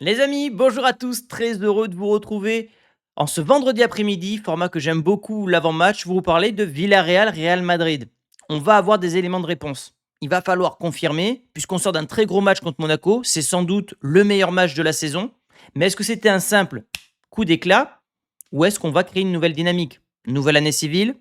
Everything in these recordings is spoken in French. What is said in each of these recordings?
Les amis, bonjour à tous, très heureux de vous retrouver en ce vendredi après-midi, format que j'aime beaucoup, l'avant-match, vous parler de Villarreal-Real Madrid. On va avoir des éléments de réponse. Il va falloir confirmer, puisqu'on sort d'un très gros match contre Monaco, c'est sans doute le meilleur match de la saison. Mais est-ce que c'était un simple coup d'éclat ou est-ce qu'on va créer une nouvelle dynamique? Nouvelle année civile,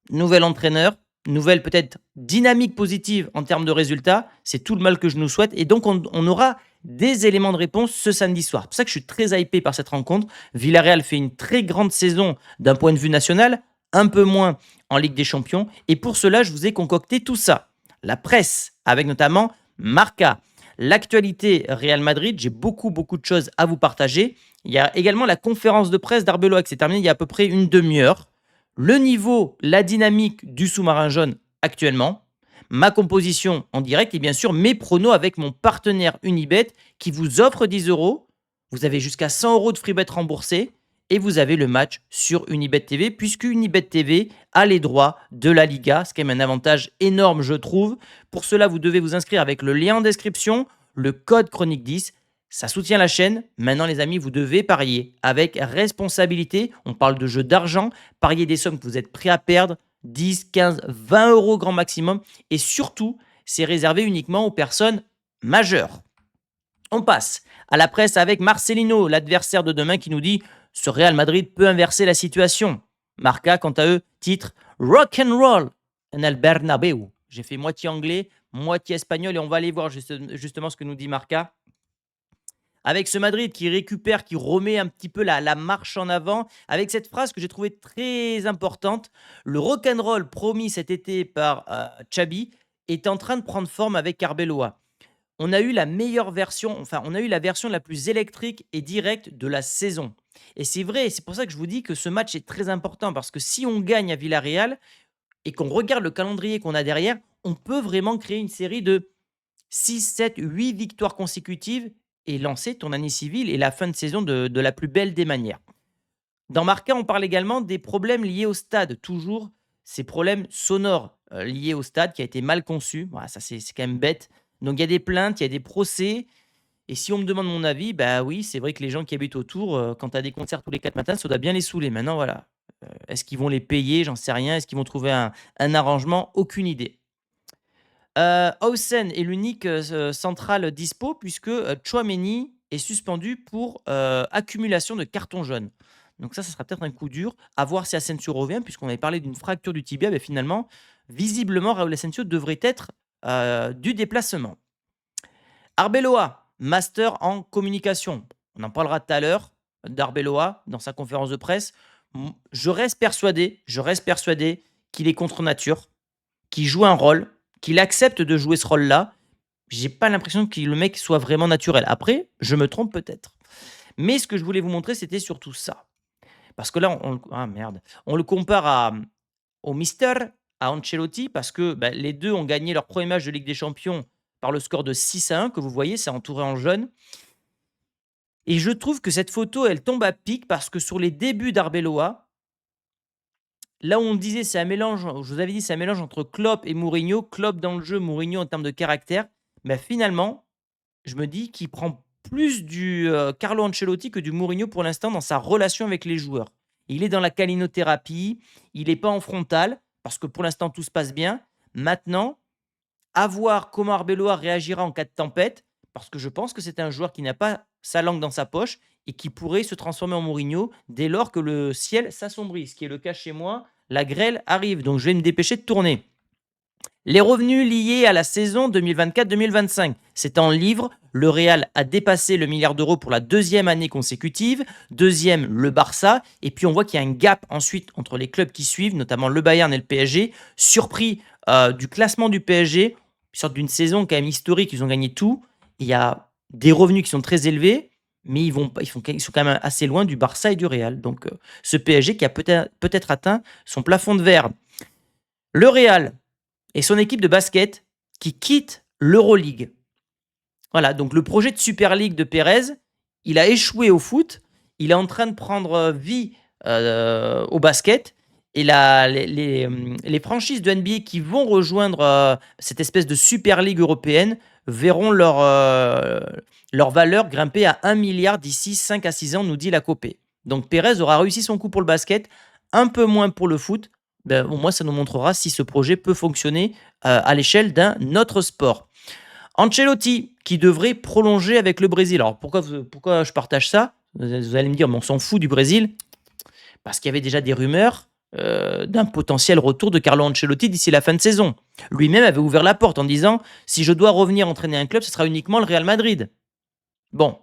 nouvel entraîneur, nouvelle peut-être dynamique positive en termes de résultats. C'est tout le mal que je nous souhaite. Et donc on aura des éléments de réponse ce samedi soir. C'est pour ça que je suis très hypé par cette rencontre. Villarreal fait une très grande saison d'un point de vue national, un peu moins en Ligue des Champions. Et pour cela, je vous ai concocté tout ça. La presse, avec notamment Marca, l'actualité Real Madrid. J'ai beaucoup de choses à vous partager. Il y a également la conférence de presse d'Arbeloa qui s'est terminée il y a à peu près une demi-heure. Le niveau, la dynamique du sous-marin jaune actuellement, ma composition en direct et bien sûr mes pronos avec mon partenaire Unibet qui vous offre 10 euros. Vous avez jusqu'à 100 euros de free bet remboursés et vous avez le match sur Unibet TV puisque Unibet TV a les droits de la Liga. C'est quand même un avantage énorme, je trouve. Pour cela, vous devez vous inscrire avec le lien en description, le code Chronique 10. Ça soutient la chaîne. Maintenant, les amis, vous devez parier avec responsabilité. On parle de jeu d'argent. Parier des sommes que vous êtes prêts à perdre. 10, 15, 20 euros grand maximum. Et surtout, c'est réservé uniquement aux personnes majeures. On passe à la presse avec Marcelino, l'adversaire de demain, qui nous dit « Ce Real Madrid peut inverser la situation ». Marca, quant à eux, titre « Rock and roll en el Bernabéu ». J'ai fait moitié anglais, moitié espagnol, et on va aller voir justement ce que nous dit Marca. Avec ce Madrid qui récupère, qui remet un petit peu la marche en avant, avec cette phrase que j'ai trouvée très importante, le rock'n'roll promis cet été par Xabi est en train de prendre forme avec Arbeloa. On a eu la meilleure version, enfin on a eu la version la plus électrique et directe de la saison. Et c'est vrai, c'est pour ça que je vous dis que ce match est très important, parce que si on gagne à Villarreal et qu'on regarde le calendrier qu'on a derrière, on peut vraiment créer une série de 6, 7, 8 victoires consécutives et lancer ton année civile et la fin de saison de la plus belle des manières. Dans Marca, on parle également des problèmes liés au stade. Toujours ces problèmes sonores liés au stade qui a été mal conçu. Voilà, ça, c'est quand même bête. Donc, il y a des plaintes, il y a des procès. Et si on me demande mon avis, bah oui, c'est vrai que les gens qui habitent autour, quand tu as des concerts tous les 4 matins, ça doit bien les saouler. Maintenant, voilà. Est-ce qu'ils vont les payer? J'en sais rien. Est-ce qu'ils vont trouver un arrangement? Aucune idée. Hausen est l'unique central dispo puisque Tchouaméni est suspendu pour accumulation de cartons jaunes. Donc ça sera peut-être un coup dur. À voir si Asensio revient, puisqu'on avait parlé d'une fracture du tibia. Mais finalement, visiblement, Raúl Asensio devrait être du déplacement. Arbeloa, master en communication. On en parlera tout à l'heure d'Arbeloa dans sa conférence de presse. Je reste persuadé qu'il est contre nature, qu'il joue un rôle, qu'il accepte de jouer ce rôle-là. J'ai pas l'impression que le mec soit vraiment naturel. Après, je me trompe peut-être. Mais ce que je voulais vous montrer, c'était surtout ça. Parce que là, on le compare au Mister, à Ancelotti, parce que les deux ont gagné leur premier match de Ligue des Champions par le score de 6-1, que vous voyez, c'est entouré en jaune. Et je trouve que cette photo, elle tombe à pic, parce que sur les débuts d'Arbeloa, là où on disait c'est un mélange, je vous avais dit c'est un mélange entre Klopp et Mourinho, Klopp dans le jeu, Mourinho en termes de caractère, finalement, je me dis qu'il prend plus du Carlo Ancelotti que du Mourinho pour l'instant dans sa relation avec les joueurs. Il est dans la calinothérapie, il n'est pas en frontal, parce que pour l'instant tout se passe bien. Maintenant, à voir comment Arbeloa réagira en cas de tempête, parce que je pense que c'est un joueur qui n'a pas sa langue dans sa poche et qui pourrait se transformer en Mourinho dès lors que le ciel s'assombrit, ce qui est le cas chez moi. La grêle arrive, donc je vais me dépêcher de tourner. Les revenus liés à la saison 2024-2025. C'est en livres. Le Real a dépassé le milliard d'euros pour la deuxième année consécutive. Deuxième, le Barça. Et puis on voit qu'il y a un gap ensuite entre les clubs qui suivent, notamment le Bayern et le PSG. Surpris du classement du PSG, une sorte d'une saison quand même historique, ils ont gagné tout. Il y a des revenus qui sont très élevés, mais ils sont quand même assez loin du Barça et du Real. Donc ce PSG qui a peut-être atteint son plafond de verre. Le Real et son équipe de basket qui quitte l'Euroleague. Voilà, donc le projet de Super League de Pérez, il a échoué au foot, il est en train de prendre vie au basket, Et les franchises de NBA qui vont rejoindre cette espèce de Super League européenne verront leur valeur grimper à 1 milliard d'ici 5 à 6 ans, nous dit la Copé. Donc Pérez aura réussi son coup pour le basket, un peu moins pour le foot. Ben, au moins, ça nous montrera si ce projet peut fonctionner à l'échelle d'un autre sport. Ancelotti, qui devrait prolonger avec le Brésil. Alors pourquoi je partage ça? Vous allez me dire, mais on s'en fout du Brésil. Parce qu'il y avait déjà des rumeurs d'un potentiel retour de Carlo Ancelotti d'ici la fin de saison. Lui-même avait ouvert la porte en disant, si je dois revenir entraîner un club, ce sera uniquement le Real Madrid. Bon,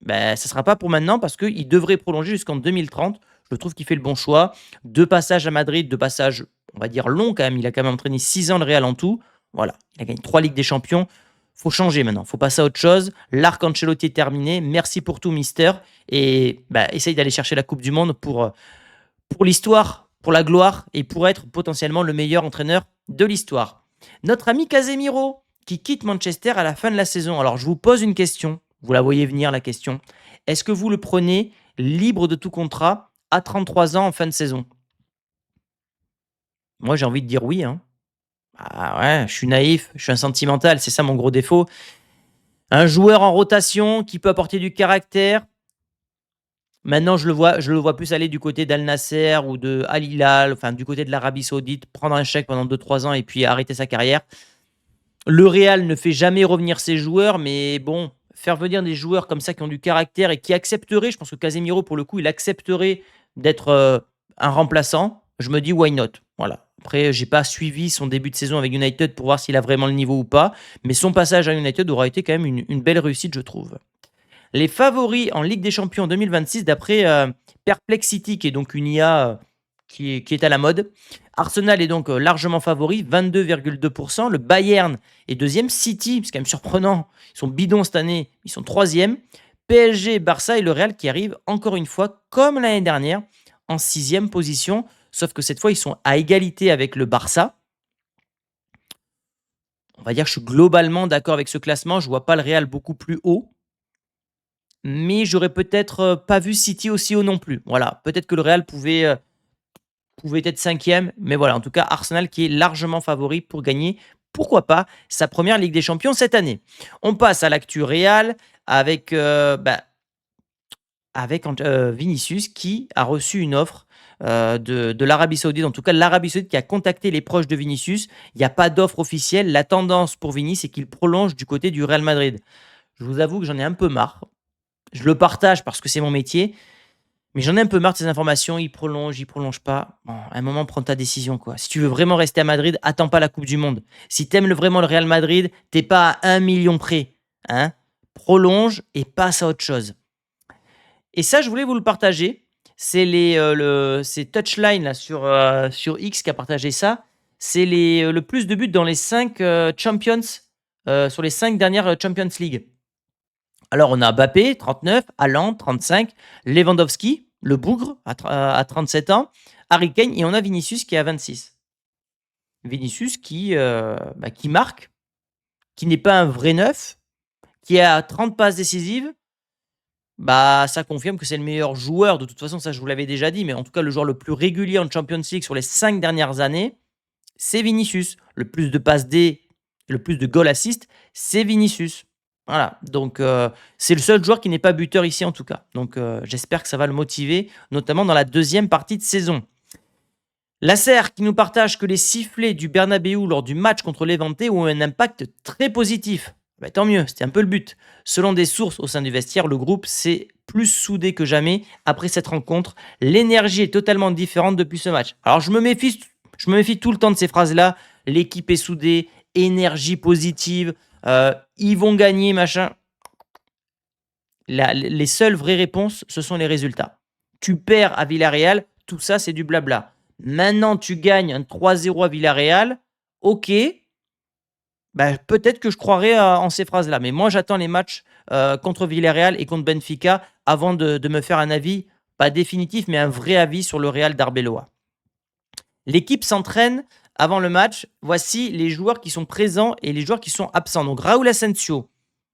ben, ce ne sera pas pour maintenant parce qu'il devrait prolonger jusqu'en 2030. Je trouve qu'il fait le bon choix. 2 passages à Madrid, 2 passages, on va dire, longs quand même. Il a quand même entraîné 6 ans le Real en tout. Voilà, il a gagné 3 Ligues des Champions. Faut changer maintenant, faut passer à autre chose. L'arc Ancelotti est terminé. Merci pour tout, mister. Et ben, essaye d'aller chercher la Coupe du Monde pour l'histoire, pour la gloire et pour être potentiellement le meilleur entraîneur de l'histoire. Notre ami Casemiro qui quitte Manchester à la fin de la saison. Alors je vous pose une question, vous la voyez venir la question. Est-ce que vous le prenez libre de tout contrat à 33 ans en fin de saison? Moi j'ai envie de dire oui. Hein. Ah ouais, je suis naïf, je suis un sentimental, c'est ça mon gros défaut. Un joueur en rotation qui peut apporter du caractère. Maintenant, je le vois plus aller du côté d'Al Nasser ou de Al Hilal, enfin du côté de l'Arabie Saoudite, prendre un chèque pendant 2-3 ans et puis arrêter sa carrière. Le Real ne fait jamais revenir ses joueurs, mais bon, faire venir des joueurs comme ça qui ont du caractère et qui accepteraient, je pense que Casemiro, pour le coup, il accepterait d'être un remplaçant. Je me dis, why not? Voilà. Après, j'ai pas suivi son début de saison avec United pour voir s'il a vraiment le niveau ou pas, mais son passage à United aura été quand même une belle réussite, je trouve. Les favoris en Ligue des Champions 2026 d'après Perplexity, qui est donc une IA qui est à la mode. Arsenal est donc largement favori, 22,2%. Le Bayern est deuxième. City, c'est quand même surprenant, ils sont bidons cette année, ils sont troisième. PSG, Barça et le Real qui arrivent encore une fois, comme l'année dernière, en sixième position. Sauf que cette fois, ils sont à égalité avec le Barça. On va dire que je suis globalement d'accord avec ce classement. Je ne vois pas le Real beaucoup plus haut. Mais j'aurais peut-être pas vu City aussi haut non plus. Voilà, peut-être que le Real pouvait être cinquième, mais voilà, en tout cas, Arsenal qui est largement favori pour gagner, pourquoi pas, sa première Ligue des Champions cette année. On passe à l'actu Real avec Vinicius qui a reçu une offre de l'Arabie Saoudite. En tout cas, l'Arabie Saoudite qui a contacté les proches de Vinicius. Il n'y a pas d'offre officielle. La tendance pour Vinicius, c'est qu'il prolonge du côté du Real Madrid. Je vous avoue que j'en ai un peu marre. Je le partage parce que c'est mon métier, mais j'en ai un peu marre de ces informations. Il prolonge pas. Bon, à un moment, prends ta décision, quoi. Si tu veux vraiment rester à Madrid, attends pas la Coupe du Monde. Si t'aimes vraiment le Real Madrid, t'es pas à 1 million près. Hein. Prolonge et passe à autre chose. Et ça, je voulais vous le partager. C'est c'est Touchline là, sur X qui a partagé ça. C'est le plus de buts dans les 5 Champions, sur les 5 dernières Champions League. Alors, on a Mbappé, 39, Haaland, 35, Lewandowski, le bougre, à 37 ans, Harry Kane, et on a Vinicius qui est à 26. Vinicius qui marque, qui n'est pas un vrai neuf, qui a 30 passes décisives. Bah, ça confirme que c'est le meilleur joueur. De toute façon, ça, je vous l'avais déjà dit, mais en tout cas, le joueur le plus régulier en Champions League sur les 5 dernières années, c'est Vinicius. Le plus de passes D, le plus de goal assist, c'est Vinicius. Voilà, donc c'est le seul joueur qui n'est pas buteur ici en tout cas. Donc j'espère que ça va le motiver, notamment dans la deuxième partie de saison. Lasser qui nous partage que les sifflets du Bernabéu lors du match contre Levante ont un impact très positif. Bah, tant mieux, c'était un peu le but. Selon des sources au sein du vestiaire, le groupe s'est plus soudé que jamais après cette rencontre. L'énergie est totalement différente depuis ce match. Alors je me méfie tout le temps de ces phrases-là. L'équipe est soudée, énergie positive, ils vont gagner, machin. Les seules vraies réponses, ce sont les résultats. Tu perds à Villarreal, tout ça, c'est du blabla. Maintenant, tu gagnes un 3-0 à Villarreal, ok. Bah, peut-être que je croirais en ces phrases-là. Mais moi, j'attends les matchs contre Villarreal et contre Benfica avant de me faire un avis, pas définitif, mais un vrai avis sur le Real d'Arbeloa. L'équipe s'entraîne avant le match. Voici les joueurs qui sont présents et les joueurs qui sont absents. Donc, Raúl Asensio,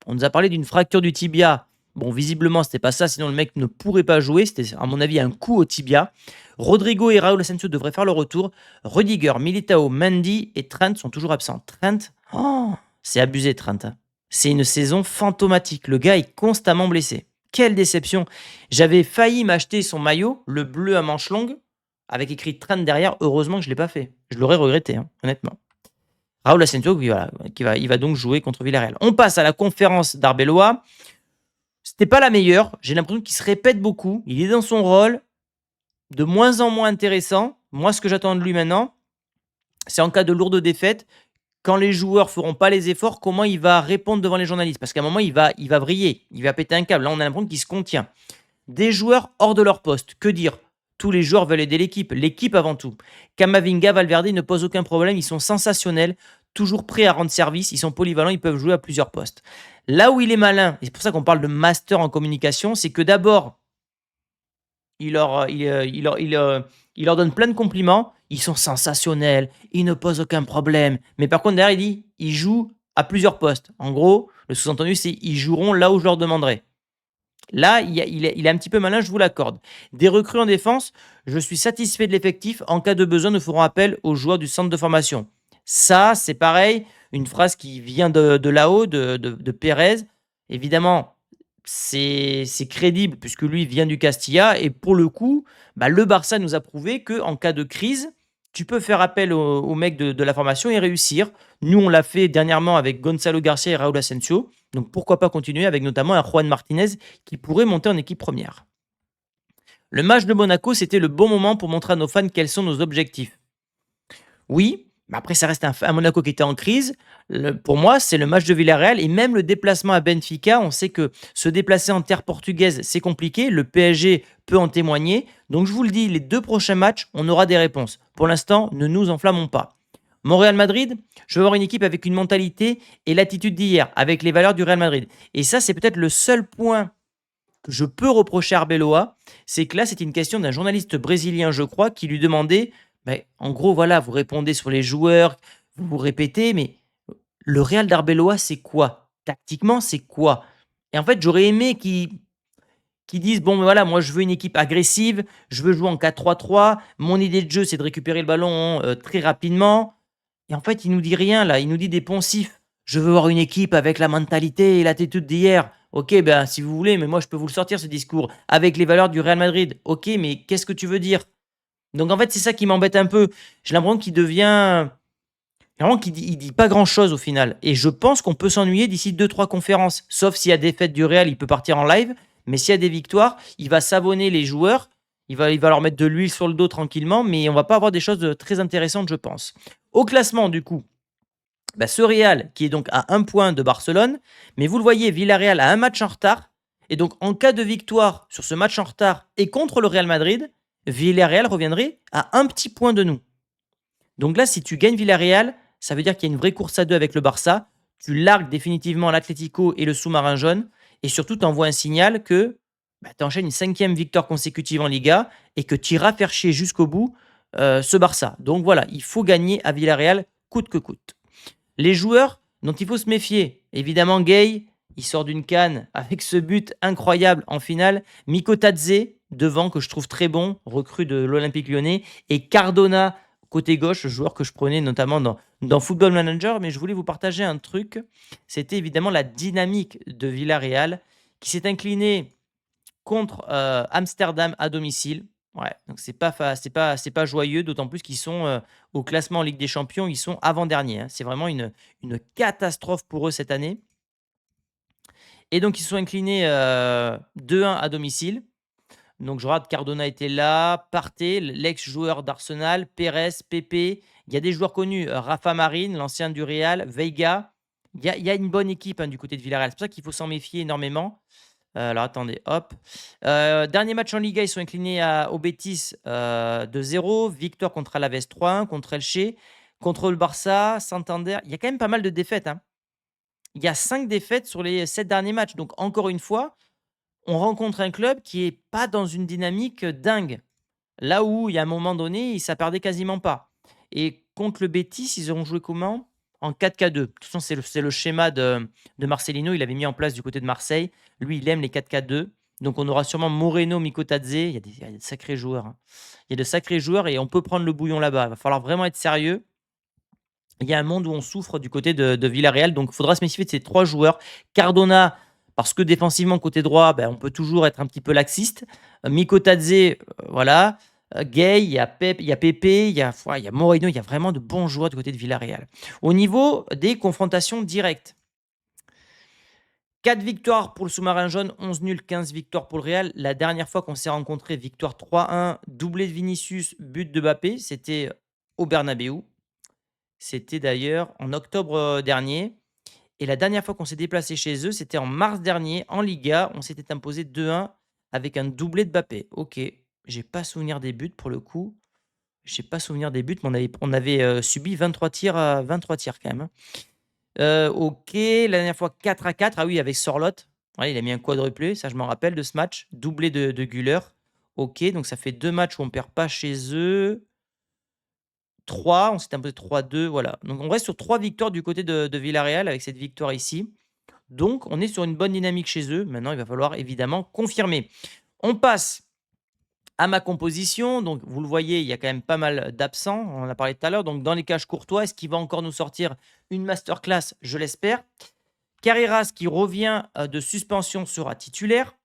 on nous a parlé d'une fracture du tibia. Bon, visiblement, c'était pas ça, sinon le mec ne pourrait pas jouer. C'était, à mon avis, un coup au tibia. Rodrigo et Raúl Asensio devraient faire le retour. Rudiger, Militao, Mendy et Trent sont toujours absents. Trent, oh, c'est abusé, Trent, hein. C'est une saison fantomatique. Le gars est constamment blessé. Quelle déception. J'avais failli m'acheter son maillot, le bleu à manches longues, avec écrit Trent derrière. Heureusement que je ne l'ai pas fait. Je l'aurais regretté, hein, honnêtement. Raúl Asensio, voilà, il va donc jouer contre Villarreal. On passe à la conférence d'Arbeloa. C'était pas la meilleure. J'ai l'impression qu'il se répète beaucoup. Il est dans son rôle, de moins en moins intéressant. Moi, ce que j'attends de lui maintenant, c'est en cas de lourde défaite, quand les joueurs feront pas les efforts, comment il va répondre devant les journalistes. Parce qu'à un moment, il va vriller, il va péter un câble. Là, on a l'impression qu'il se contient. Des joueurs hors de leur poste. Que dire? Tous les joueurs veulent aider l'équipe. L'équipe avant tout. Kamavinga, Valverde ne posent aucun problème. Ils sont sensationnels, toujours prêts à rendre service. Ils sont polyvalents, ils peuvent jouer à plusieurs postes. Là où il est malin, et c'est pour ça qu'on parle de master en communication, c'est que d'abord, il leur donne plein de compliments. Ils sont sensationnels, ils ne posent aucun problème. Mais par contre, derrière, il dit, ils jouent à plusieurs postes. En gros, le sous-entendu, c'est ils joueront là où je leur demanderai. Là, il est un petit peu malin, je vous l'accorde. Des recrues en défense, je suis satisfait de l'effectif. En cas de besoin, nous ferons appel aux joueurs du centre de formation. Ça, c'est pareil, une phrase qui vient de là-haut, de Pérez. Évidemment, c'est crédible puisque lui vient du Castilla. Et pour le coup, bah, le Barça nous a prouvé qu'en cas de crise, tu peux faire appel aux mecs de la formation et réussir. Nous, on l'a fait dernièrement avec Gonzalo Garcia et Raúl Asensio. Donc pourquoi pas continuer avec notamment un Juan Martinez qui pourrait monter en équipe première. Le match de Monaco, c'était le bon moment pour montrer à nos fans quels sont nos objectifs. Oui, mais après ça reste un Monaco qui était en crise. Pour moi, c'est le match de Villarreal et même le déplacement à Benfica. On sait que se déplacer en terre portugaise, c'est compliqué. Le PSG peut en témoigner. Donc je vous le dis, les 2 prochains matchs, on aura des réponses. Pour l'instant, ne nous enflammons pas. Montréal-Madrid, je veux avoir une équipe avec une mentalité et l'attitude d'hier, avec les valeurs du Real Madrid. Et ça, c'est peut-être le seul point que je peux reprocher à Arbeloa, c'est que là, c'était une question d'un journaliste brésilien, je crois, qui lui demandait, ben, en gros, voilà, vous répondez sur les joueurs, vous vous répétez, mais le Real d'Arbeloa, c'est quoi? Tactiquement, c'est quoi? Et en fait, j'aurais aimé qu'ils disent, bon, ben voilà, moi, je veux une équipe agressive, je veux jouer en 4-3-3, mon idée de jeu, c'est de récupérer le ballon très rapidement. Et en fait, il nous dit rien là, il nous dit des poncifs. Je veux voir une équipe avec la mentalité et l'attitude d'hier. Ok, ben si vous voulez, mais moi je peux vous le sortir ce discours. Avec les valeurs du Real Madrid. Ok, mais qu'est-ce que tu veux dire? Donc en fait, c'est ça qui m'embête un peu. J'ai l'impression qu'il devient. Vraiment qu'il dit pas grand-chose au final. Et je pense qu'on peut s'ennuyer d'ici 2-3 conférences. Sauf s'il y a des défaite du Real, il peut partir en live. Mais s'il y a des victoires, il va savonner les joueurs. Il va leur mettre de l'huile sur le dos tranquillement. Mais on va pas avoir des choses très intéressantes, je pense. Au classement, du coup, bah, ce Real qui est donc à 1 point de Barcelone, mais vous le voyez, Villarreal a un match en retard. Et donc, en cas de victoire sur ce match en retard et contre le Real Madrid, Villarreal reviendrait à un petit point de nous. Donc là, si tu gagnes Villarreal, ça veut dire qu'il y a une vraie course à 2 avec le Barça. Tu largues définitivement l'Atlético et le sous-marin jaune. Et surtout, tu envoies un signal que bah, tu enchaînes une 5e victoire consécutive en Liga et que tu iras faire chier jusqu'au bout ce Barça. Donc voilà, il faut gagner à Villarreal coûte que coûte. Les joueurs dont il faut se méfier, évidemment Gay, il sort d'une canne avec ce but incroyable en finale. Miko Tadze, devant, que je trouve très bon, recrue de l'Olympique lyonnais. Et Cardona, côté gauche, joueur que je prenais notamment dans Football Manager. Mais je voulais vous partager un truc. C'était évidemment la dynamique de Villarreal qui s'est incliné contre Amsterdam à domicile. Ouais, donc c'est pas joyeux, d'autant plus qu'ils sont au classement en Ligue des Champions, ils sont avant-derniers, hein. C'est vraiment une catastrophe pour eux cette année. Et donc ils se sont inclinés 2-1 à domicile. Donc je regarde, Cardona était là, Partey, l'ex-joueur d'Arsenal, Pérez, Pepe. Il y a des joueurs connus, Rafa Marine, l'ancien du Real, Veiga. Il y a une bonne équipe hein, du côté de Villarreal. C'est pour ça qu'il faut s'en méfier énormément. Alors attendez, hop. Dernier match en Liga, ils sont inclinés au Betis 2-0. Victoire contre Alaves 3-1, contre Elche, contre le Barça, Santander. Il y a quand même pas mal de défaites, hein. Il y a 5 défaites sur les 7 derniers matchs. Donc encore une fois, on rencontre un club qui est pas dans une dynamique dingue. Là où il y a un moment donné, ça perdait quasiment pas. Et contre le Betis, ils ont joué comment? en 4-4-2. De toute façon, c'est le schéma de Marcelino. Il avait mis en place du côté de Marseille. Lui, il aime les 4-4-2. Donc, on aura sûrement Moreno, Mikotadze. Il y a de sacrés joueurs, hein. Il y a de sacrés joueurs et on peut prendre le bouillon là-bas. Il va falloir vraiment être sérieux. Il y a un monde où on souffre du côté de Villarreal. Donc, il faudra se méfier de ces 3 joueurs. Cardona, parce que défensivement, côté droit, ben, on peut toujours être un petit peu laxiste. Mikotadze, voilà. Gay, il y a Pepe, il y a Moreno. Il y a vraiment de bons joueurs du côté de Villarreal. Au niveau des confrontations directes, 4 victoires pour le sous-marin jaune, 11 nuls, 15 victoires pour le Real. La dernière fois qu'on s'est rencontrés, victoire 3-1, doublé de Vinicius, but de Mbappé, c'était au Bernabeu. C'était d'ailleurs en octobre dernier. Et la dernière fois qu'on s'est déplacé chez eux, c'était en mars dernier, en Liga. On s'était imposé 2-1 avec un doublé de Mbappé. Ok, j'ai pas souvenir des buts pour le coup. J'ai pas souvenir des buts, mais on avait subi 23 tirs, 23 tirs quand même, hein. OK, la dernière fois 4-4. Ah oui, avec Sorloth. Ouais, il a mis un quadruplé, ça je m'en rappelle de ce match. Doublé de Güler. OK, donc ça fait 2 matchs où on perd pas chez eux. 3, on s'est imposé 3-2, voilà. Donc on reste sur 3 victoires du côté de Villarreal avec cette victoire ici. Donc on est sur une bonne dynamique chez eux. Maintenant, il va falloir évidemment confirmer. On passe à ma composition. Donc vous le voyez, il y a quand même pas mal d'absents, on en a parlé tout à l'heure. Donc dans les cages courtois, est-ce qu'il va encore nous sortir une masterclass? Je l'espère. Carreras qui revient de suspension sera titulaire.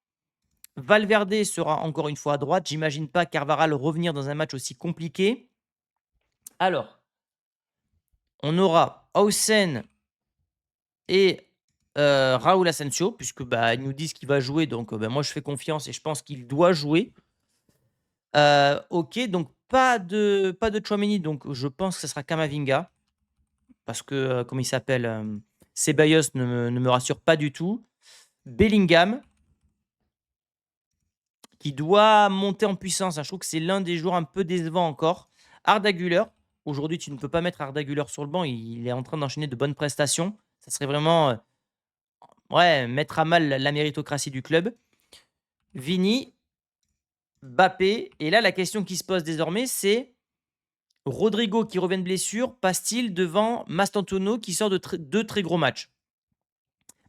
Valverde sera encore une fois à droite. J'imagine pas Carvaral revenir dans un match aussi compliqué. Alors, on aura Hausen et Raúl Asensio, puisque bah, ils nous disent qu'il va jouer. Donc bah, moi, je fais confiance et je pense qu'il doit jouer. OK, donc pas de Tchouaméni, donc je pense que ce sera Camavinga parce que, comment il s'appelle? Ceballos ne me rassure pas du tout. Bellingham qui doit monter en puissance, hein. Je trouve que c'est l'un des joueurs un peu décevants encore. Arda Güler, aujourd'hui, tu ne peux pas mettre Arda Güler sur le banc, il est en train d'enchaîner de bonnes prestations. Ça serait vraiment, ouais, mettre à mal la méritocratie du club. Vini, Mbappé et là, la question qui se pose désormais, c'est Rodrigo qui revient de blessure, passe-t-il devant Mastantuono qui sort de 2 très gros matchs?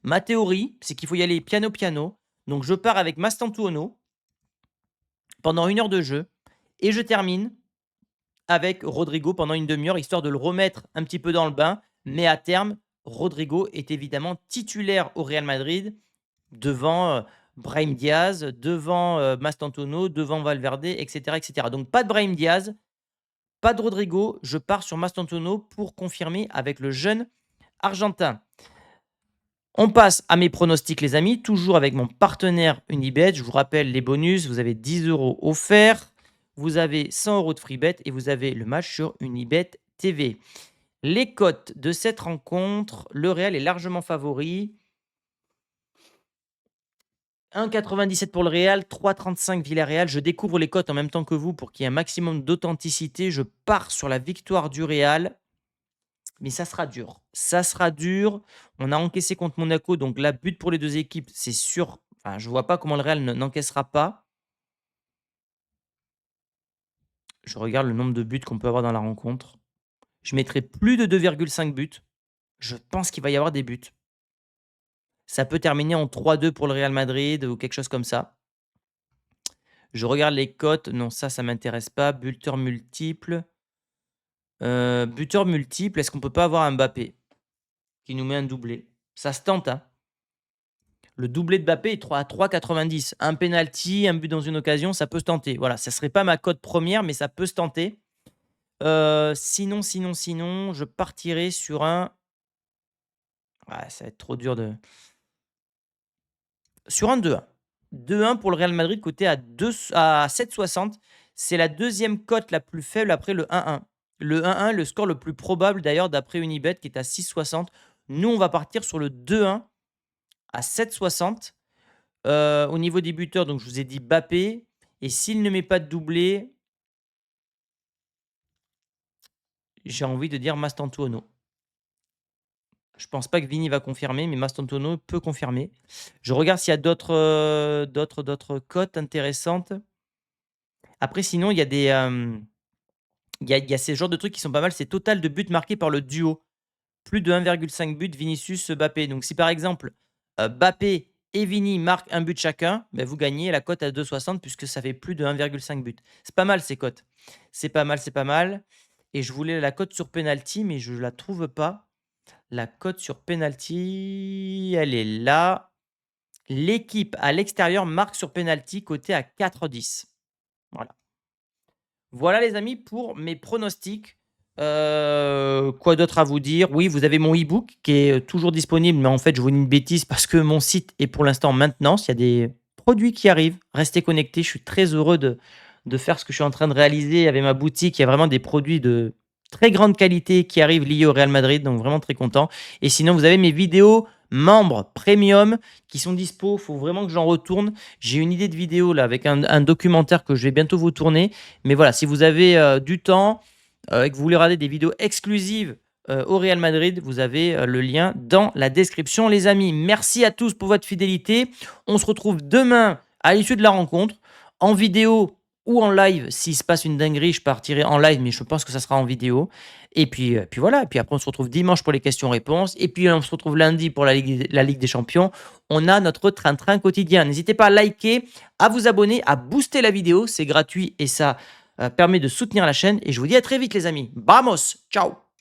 Ma théorie, c'est qu'il faut y aller piano piano. Donc je pars avec Mastantuono pendant 1 heure de jeu et je termine avec Rodrigo pendant une demi-heure, histoire de le remettre un petit peu dans le bain. Mais à terme, Rodrigo est évidemment titulaire au Real Madrid devant Brahim Diaz, devant Mastantuono, devant Valverde, etc., etc. Donc pas de Brahim Diaz, pas de Rodrigo, je pars sur Mastantuono pour confirmer avec le jeune argentin. On passe à mes pronostics, les amis, toujours avec mon partenaire Unibet. Je vous rappelle les bonus, vous avez 10 € offerts, vous avez 100 € de free bet et vous avez le match sur Unibet TV. Les cotes de cette rencontre, le Real est largement favori. 1,97 pour le Real, 3,35 Villarreal. Je découvre les cotes en même temps que vous pour qu'il y ait un maximum d'authenticité. Je pars sur la victoire du Real. Mais ça sera dur. Ça sera dur. On a encaissé contre Monaco, donc là, but pour les 2 équipes, c'est sûr. Enfin, je vois pas comment le Real n'encaissera pas. Je regarde le nombre de buts qu'on peut avoir dans la rencontre. Je mettrai plus de 2,5 buts. Je pense qu'il va y avoir des buts. Ça peut terminer en 3-2 pour le Real Madrid ou quelque chose comme ça. Je regarde les cotes. Non, ça m'intéresse pas. Buteur multiple, est-ce qu'on peut pas avoir un Mbappé qui nous met un doublé? Ça se tente, hein. Le doublé de Mbappé est à 3,90. Un penalty, un but dans une occasion, ça peut se tenter. Voilà, ça serait pas ma cote première, mais ça peut se tenter. Sinon, je partirais sur un. Ouais, ça va être trop dur de. Sur un 2-1. 2-1 pour le Real Madrid, coté à 7,60. C'est la deuxième cote la plus faible après le 1-1. Le 1-1, le score le plus probable d'ailleurs d'après Unibet qui est à 6,60. Nous, on va partir sur le 2-1 à 7,60. Au niveau des buteurs, donc je vous ai dit Mbappé. Et s'il ne met pas de doublé, j'ai envie de dire Mastantuono. Je pense pas que Vini va confirmer, mais Mastantuono peut confirmer. Je regarde s'il y a d'autres cotes intéressantes. Après, sinon, il y a il y a ces genres de trucs qui sont pas mal. C'est total de buts marqués par le duo. plus de 1,5 but Vinicius, Mbappé. Donc si par exemple, Mbappé et Vini marquent un but chacun, ben vous gagnez la cote à 2,60 puisque ça fait plus de 1,5 but. C'est pas mal ces cotes. C'est pas mal, c'est pas mal et je voulais la cote sur penalty mais je la trouve pas. La cote sur penalty, elle est là. L'équipe à l'extérieur marque sur penalty coté à 4,10. Voilà. Voilà les amis pour mes pronostics. Quoi d'autre à vous dire? Oui, vous avez mon e-book qui est, toujours disponible, mais en fait, je vous dis une bêtise parce que mon site est pour l'instant en maintenance. Il y a des produits qui arrivent. Restez connectés. Je suis très heureux de faire ce que je suis en train de réaliser avec ma boutique. Il y a vraiment des produits de très grande qualité qui arrivent liés au Real Madrid, donc vraiment très content. Et sinon, vous avez mes vidéos membres premium qui sont dispo. Il faut vraiment que j'en retourne. J'ai une idée de vidéo là avec un documentaire que je vais bientôt vous tourner. Mais voilà, si vous avez du temps et que vous voulez regarder des vidéos exclusives au Real Madrid, vous avez le lien dans la description, les amis. Merci à tous pour votre fidélité. On se retrouve demain à l'issue de la rencontre, en vidéo ou en live. S'il se passe une dinguerie, je partirai en live, mais je pense que ça sera en vidéo. Et puis voilà. Et puis après, on se retrouve dimanche pour les questions-réponses. Et puis on se retrouve lundi pour la Ligue des Champions. On a notre train-train quotidien. N'hésitez pas à liker, à vous abonner, à booster la vidéo. C'est gratuit et ça permet de soutenir la chaîne. Et je vous dis à très vite, les amis. Vamos! Ciao!